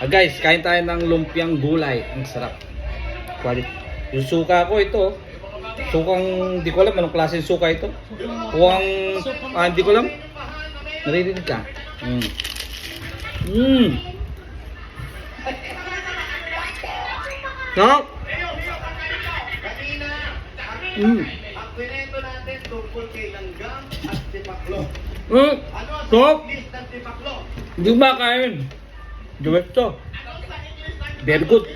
Guys, kain tayo ng lumpiang gulay. Ang sarap. Quality. Yung suka ko ito. Sukang, di ko alam anong klaseng suka ito. Huwang, di ko alam. Naririnig ka. Sarap. Ang kwento natin tungkol kay Langgam at Tipaklo. Sarap. List ng Tipaklo. Hindi ba kain? Diretso. Very good.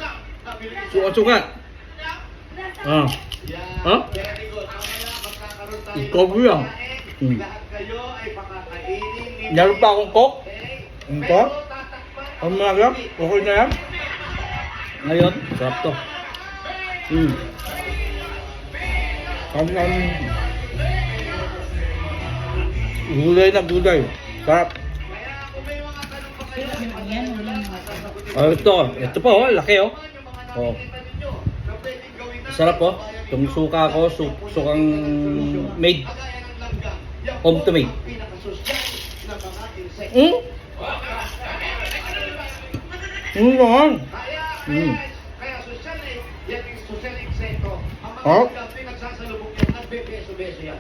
Suka-suka. Very good. Mamaya magkakaroon tayo. Ikaw yan. Lahat kayo ay pakakainin. Meron pa akong coke. Ito. Pero tatakpan Ang mga okay na yan. Ngayon, sarap to. Gulay na gulay. Sarap. Ito po, laki oh. Oh. Sarap oh. Itong suka ko, sukang made. Home to made. Naman. Kaya sosyal eh, yan yung sosyal eksento. Ang Oh. mga pinagsasalubog yan, nagbe-beso-beso yan.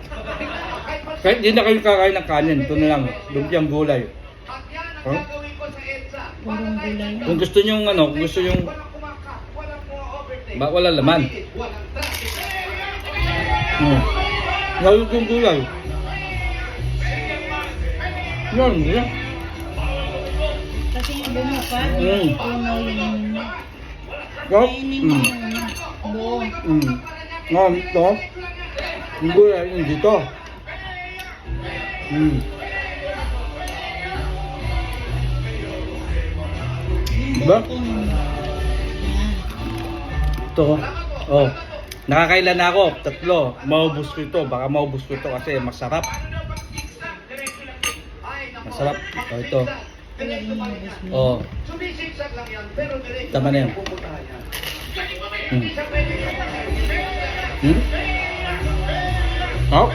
Kahit hindi na kayo kakain ng kanin, ito na lang. Lumpiang gulay. At yan ang gagawin ko sa EDSA. Purong gulay. Kung gusto nyo kung gusto nyo, Walang kumakas, walang mga overtake. wala laman. Walang traffic. Lalo yung gulay. Yan, yan. Kasi yung bumuka, puno yung Sarap. kainin mo yung buo. Ito. Yung gulay yun dito. Diba? Ito. Oh. Nakakailan na ako. 3. Maubos ko ito. Baka maubos ko ito kasi masarap. Masarap. Oh, ito. Oh. Sumisigsag lang yan, pero diretso Tama na yan. pupuntahan yan. Oh.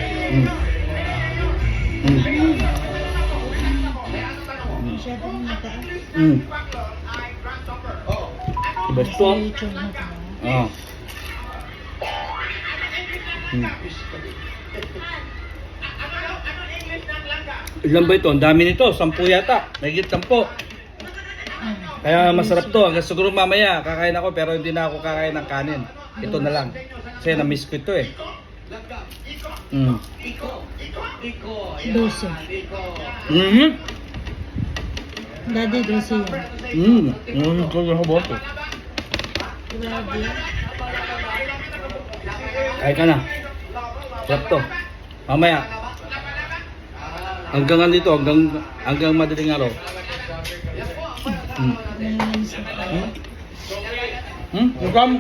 Masyadong mataas. Diba ito? YouTube na ito. Oh. Ilan ba ito? Ang dami nito. 10 yata. Mahigit 10. Kaya masarap to. Hanggang siguro mamaya kakain ako pero hindi na ako kakain ng kanin. Ito na lang. Kasi na-miss ko ito eh. 12. Daddy, 12 yan. Ito yung habot eh. Grabe. Kain ka na. Sarap to. Mamaya. Hanggang dito, hanggang madaling araw. Ngayon sa Welcome.